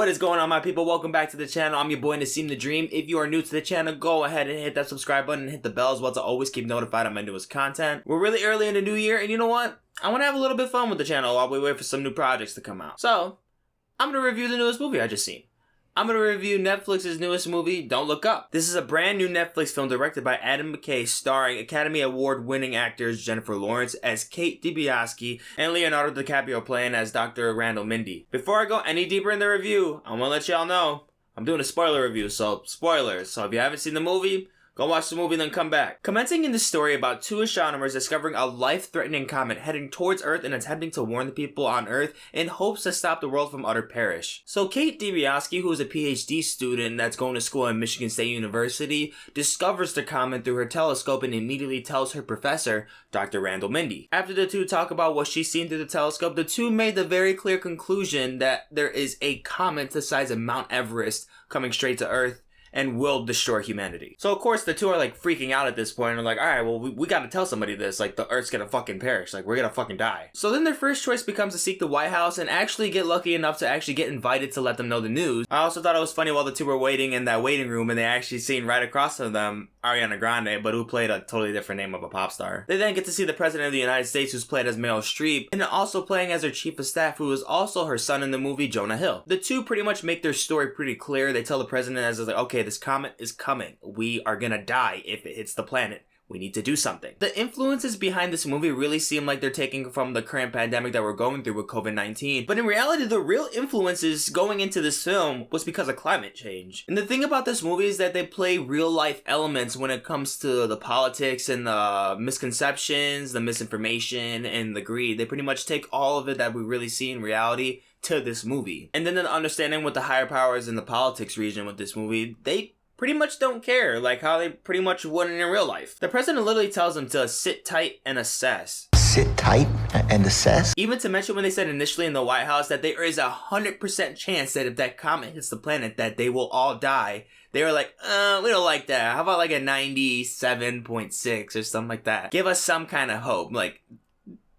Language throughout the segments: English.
What is going on, my people? Welcome back to the channel. I'm your boy Nassim the Dream. If you are new to the channel, go ahead and hit that subscribe button and hit the bell as well to always keep notified of my newest content. We're really early in the new year, and you know what? I want to have a little bit of fun with the channel while we wait for some new projects to come out. So, I'm going to review the newest movie I just seen. I'm going to review Netflix's newest movie, Don't Look Up. This is a brand new Netflix film directed by Adam McKay, starring Academy Award-winning actors Jennifer Lawrence as Kate DiBiase and Leonardo DiCaprio playing as Dr. Randall Mindy. Before I go any deeper in the review, I want to let y'all know I'm doing a spoiler review, so spoilers. So if you haven't seen the movie, go watch the movie, then come back. Commencing in the story about two astronomers discovering a life-threatening comet heading towards Earth and attempting to warn the people on Earth in hopes to stop the world from utter perish. So Kate DiBiase, who is a PhD student that's going to school at Michigan State University, discovers the comet through her telescope and immediately tells her professor, Dr. Randall Mindy. After the two talk about what she's seen through the telescope, the two made the very clear conclusion that there is a comet the size of Mount Everest coming straight to Earth and will destroy humanity. So of course the two are like freaking out at this point and are like, alright, well we gotta tell somebody this, like the Earth's gonna fucking perish, like we're gonna fucking die. So then their first choice becomes to seek the White House and actually get lucky enough to actually get invited to let them know the news. I also thought it was funny while the two were waiting in that waiting room and they actually seen right across from them Ariana Grande, but who played a totally different name of a pop star. They then get to see the President of the United States, who's played as Meryl Streep, and also playing as her chief of staff, who is also her son in the movie, Jonah Hill. The two pretty much make their story pretty clear. They tell the president as like, okay, this comet is coming. We are gonna die if it hits the planet. We need to do something. The influences behind this movie really seem like they're taking from the current pandemic that we're going through with COVID-19. But in reality, the real influences going into this film was because of climate change. And the thing about this movie is that they play real life elements when it comes to the politics and the misconceptions, the misinformation, and the greed. They pretty much take all of it that we really see in reality to this movie. And then the understanding with the higher powers in the politics region with this movie, they pretty much don't care, like how they pretty much wouldn't in real life. The president literally tells them to sit tight and assess. Sit tight and assess? Even to mention when they said initially in the White House that there is 100% chance that if that comet hits the planet that they will all die, they were like, we don't like that. How about like a 97.6 or something like that? Give us some kind of hope. Like,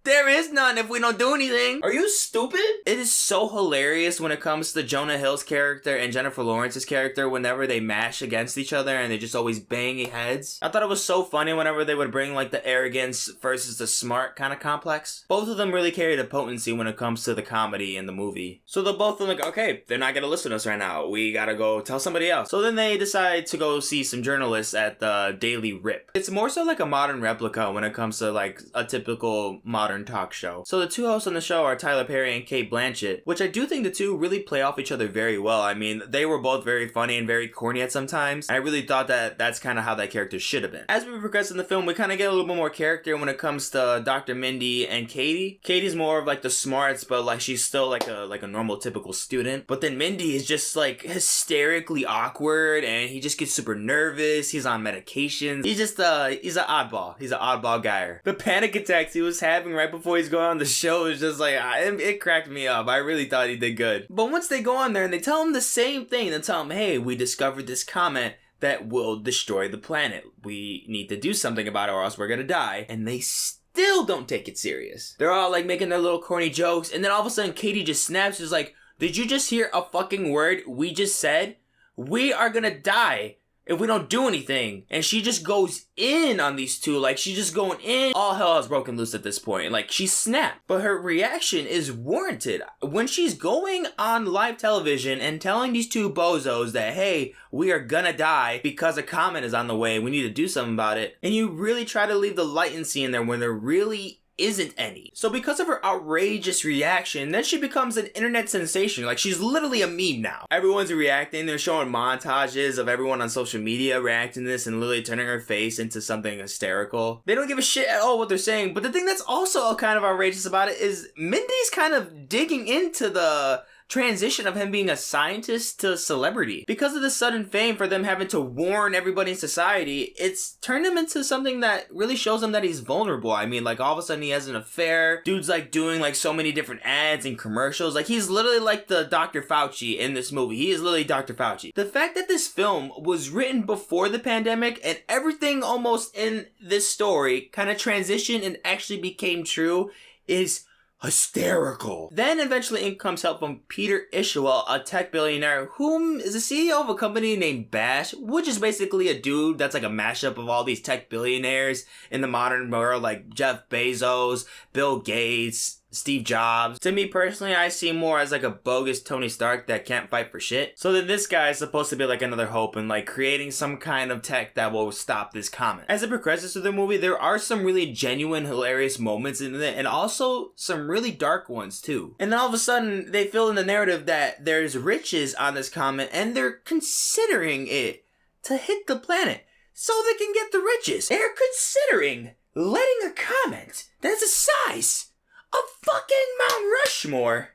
there is none if we don't do anything. Are you stupid? It is so hilarious when it comes to Jonah Hill's character and Jennifer Lawrence's character whenever they mash against each other and they just always banging heads. I thought it was so funny whenever they would bring like the arrogance versus the smart kind of complex. Both of them really carry the potency when it comes to the comedy in the movie. So they're both like, okay, they're not gonna listen to us right now. We gotta go tell somebody else. So then they decide to go see some journalists at the Daily Rip. It's more so like a modern replica when it comes to like a typical modern talk show. So the two hosts on the show are Tyler Perry and Cate Blanchett, which I do think the two really play off each other very well. I mean, they were both very funny and very corny at some times. I really thought that that's kind of how that character should have been. As we progress in the film, we kind of get a little bit more character when it comes to Dr. Mindy and Katie. Katie's more of like the smarts, but like she's still like a normal typical student. But then Mindy is just like hysterically awkward and he just gets super nervous. He's on medications. He's just he's an oddball. He's an oddball guy. The panic attacks he was having right before he's going on the show is just like, it cracked me up. I really thought he did good. But once they go on there and they tell him the same thing, they tell him, hey, we discovered this comet that will destroy the planet. We need to do something about it or else we're gonna die. And they still don't take it serious. They're all like making their little corny jokes. And then all of a sudden Katie just snaps. She's like, did you just hear a fucking word we just said? We are gonna die if we don't do anything. And she just goes in on these two, like she's just going in. All hell has broken loose at this point. Like she snapped, but her reaction is warranted. When she's going on live television and telling these two bozos that, hey, we are gonna die because a comet is on the way, we need to do something about it. And you really try to leave the latency in there when there really isn't any. So because of her outrageous reaction, then she becomes an internet sensation. Like she's literally a meme now. Everyone's reacting. They're showing montages of everyone on social media reacting to this and literally turning her face into something hysterical. They don't give a shit at all what they're saying. But the thing that's also kind of outrageous about it is Mindy's kind of digging into the transition of him being a scientist to celebrity. Because of the sudden fame for them having to warn everybody in society, it's turned him into something that really shows him that he's vulnerable. I mean, like all of a sudden he has an affair. Dude's like doing like so many different ads and commercials. Like he's literally like the Dr. Fauci in this movie. He is literally Dr. Fauci. The fact that this film was written before the pandemic and everything almost in this story kind of transitioned and actually became true is hysterical. Then eventually in comes help from Peter Ishwell, a tech billionaire whom is the CEO of a company named Bash, which is basically a dude that's like a mashup of all these tech billionaires in the modern world, like Jeff Bezos, Bill Gates, Steve Jobs. To me personally, I see more as like a bogus Tony Stark that can't fight for shit. So then this guy is supposed to be like another hope in like creating some kind of tech that will stop this comet. As it progresses through the movie, there are some really genuine, hilarious moments in it, and also some really dark ones too. And then all of a sudden, they fill in the narrative that there's riches on this comet, and they're considering it to hit the planet so they can get the riches. They're considering letting a comet that's the size of fucking Mount Rushmore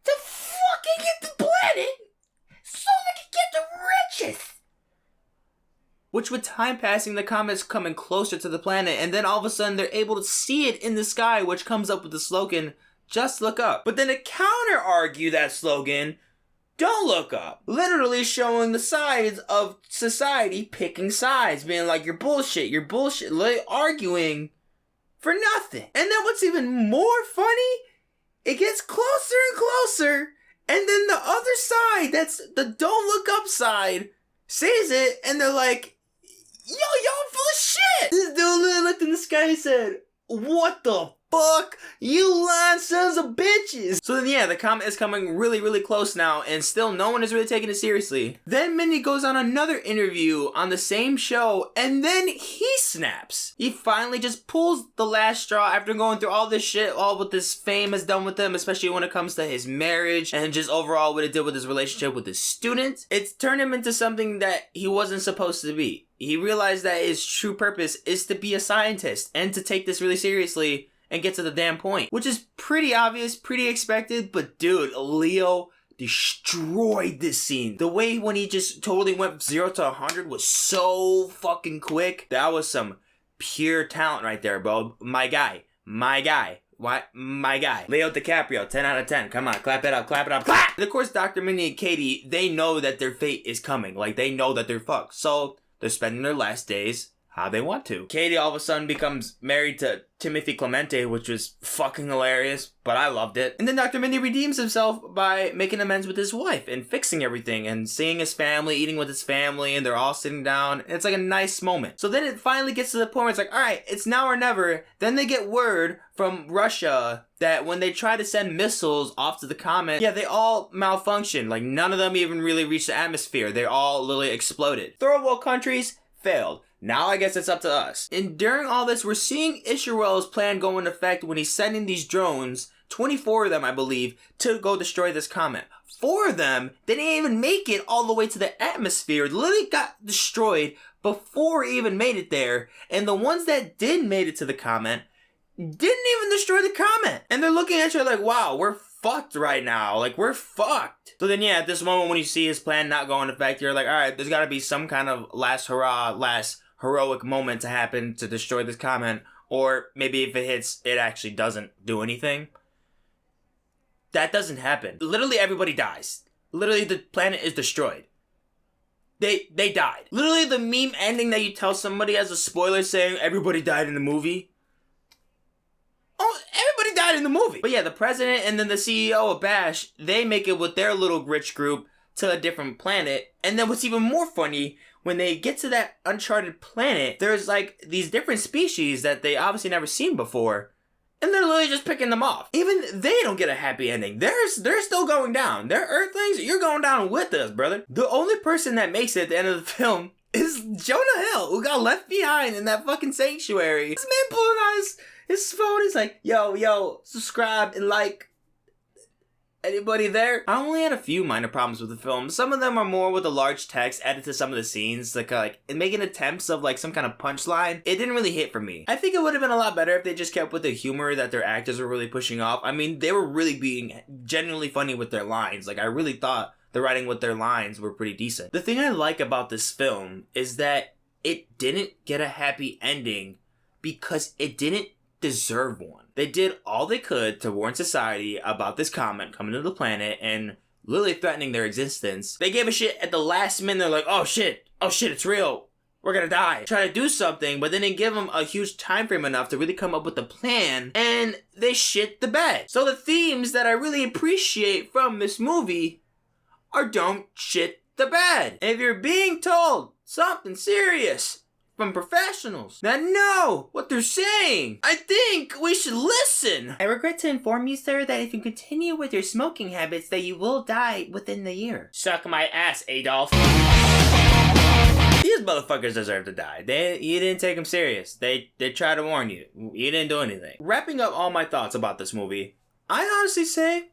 to fucking hit the planet so they can get the riches. Which with time passing, the comet's coming closer to the planet, and then all of a sudden they're able to see it in the sky, which comes up with the slogan, "Just look up." But then to counter argue that slogan, "Don't look up." Literally showing the sides of society picking sides, being like, you're bullshit, like arguing for nothing. And then what's even more funny, it gets closer and closer, and then the other side, that's the don't look up side, sees it, and they're like, yo, y'all full of shit. This dude literally looked in the sky and said, what the fuck? You lying sons of bitches. So then yeah, the comet is coming really, really close now, and still no one is really taking it seriously. Then Mindy goes on another interview on the same show, and then he snaps. He finally just pulls the last straw after going through all this shit, all what this fame has done with him, especially when it comes to his marriage, and just overall what it did with his relationship with his student. It's turned him into something that he wasn't supposed to be. He realized that his true purpose is to be a scientist, and to take this really seriously, and get to the damn point. Which is pretty obvious, pretty expected, but dude, Leo destroyed this scene. The way when he just totally went from 0 to 100 was so fucking quick. That was some pure talent right there, bro. My guy. What? My guy. Leo DiCaprio, 10 out of 10. Come on, clap it up, clap. And of course, Dr. Mindy and Katie, they know that their fate is coming. Like, they know that they're fucked. So, they're spending their last days how they want to. Katie all of a sudden becomes married to Timothy Clemente, which was fucking hilarious, but I loved it. And then Dr. Mindy redeems himself by making amends with his wife and fixing everything and seeing his family, eating with his family, and they're all sitting down. It's like a nice moment. So then it finally gets to the point where it's like, alright, it's now or never. Then they get word from Russia that when they try to send missiles off to the comet, yeah, they all malfunction. Like, none of them even really reached the atmosphere. They all literally exploded. Third world countries failed. Now I guess it's up to us. And during all this, we're seeing Ishwarel's plan go into effect when he's sending these drones, 24 of them I believe, to go destroy this comet. 4 of them didn't even make it all the way to the atmosphere. Literally got destroyed before it even made it there. And the ones that did made it to the comet didn't even destroy the comet. And they're looking at you like, wow, we're fucked right now. Like, we're fucked. So then yeah, at this moment when you see his plan not go into effect, you're like, alright, there's gotta be some kind of last hurrah, last heroic moment to happen to destroy this comet, or maybe if it hits, it actually doesn't do anything. That doesn't happen. Literally everybody dies. Literally the planet is destroyed. They died. Literally the meme ending that you tell somebody as a spoiler saying everybody died in the movie. Oh, everybody died in the movie. But yeah, the president and then the CEO of Bash, they make it with their little rich group to a different planet. And then what's even more funny, when they get to that uncharted planet, there's like these different species that they obviously never seen before. And they're literally just picking them off. Even they don't get a happy ending. They're still going down. They're Earthlings. You're going down with us, brother. The only person that makes it at the end of the film is Jonah Hill, who got left behind in that fucking sanctuary. This man pulling out his phone. He's like, yo, subscribe and like. Anybody there? I only had a few minor problems with the film. Some of them are more with the large text added to some of the scenes, like making attempts of like some kind of punchline. It didn't really hit for me. I think it would have been a lot better if they just kept with the humor that their actors were really pushing off. I mean, they were really being genuinely funny with their lines. Like, I really thought the writing with their lines were pretty decent. The thing I like about this film is that it didn't get a happy ending because it didn't deserve one. They did all they could to warn society about this comet coming to the planet and literally threatening their existence. They gave a shit at the last minute. They're like, oh shit, it's real. we're gonna die. Try to do something, but they didn't give them a huge time frame enough to really come up with a plan, and they shit the bed. So the themes that I really appreciate from this movie are don't shit the bed. And if you're being told something serious from professionals that know what they're saying, I think we should listen. I regret to inform you, sir, that if you continue with your smoking habits, that you will die within the year. Suck my ass, Adolf. These motherfuckers deserve to die. You didn't take them serious. They tried to warn you. You didn't do anything. Wrapping up all my thoughts about this movie, I honestly say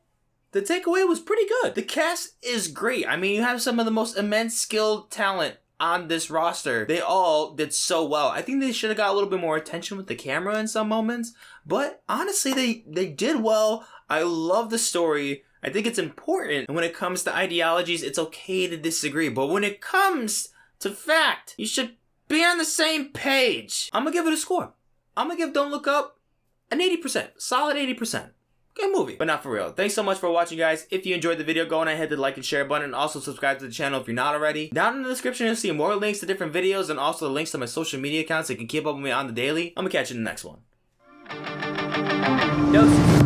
the takeaway was pretty good. The cast is great. I mean, you have some of the most immense skilled talent on this roster. They all did so well. I think they should have got a little bit more attention with the camera in some moments, but honestly, they did well. I love the story. I think it's important. And when it comes to ideologies, it's okay to disagree, but when it comes to fact, you should be on the same page. I'm gonna give it a score. I'm gonna give Don't Look Up an 80%. Solid 80%. Good movie, but not for real. Thanks so much for watching, guys. If you enjoyed the video, go on ahead to the like and share button, and also subscribe to the channel if you're not already. Down in the description, you'll see more links to different videos and also the links to my social media accounts so you can keep up with me on the daily. I'm gonna catch you in the next one. Doses.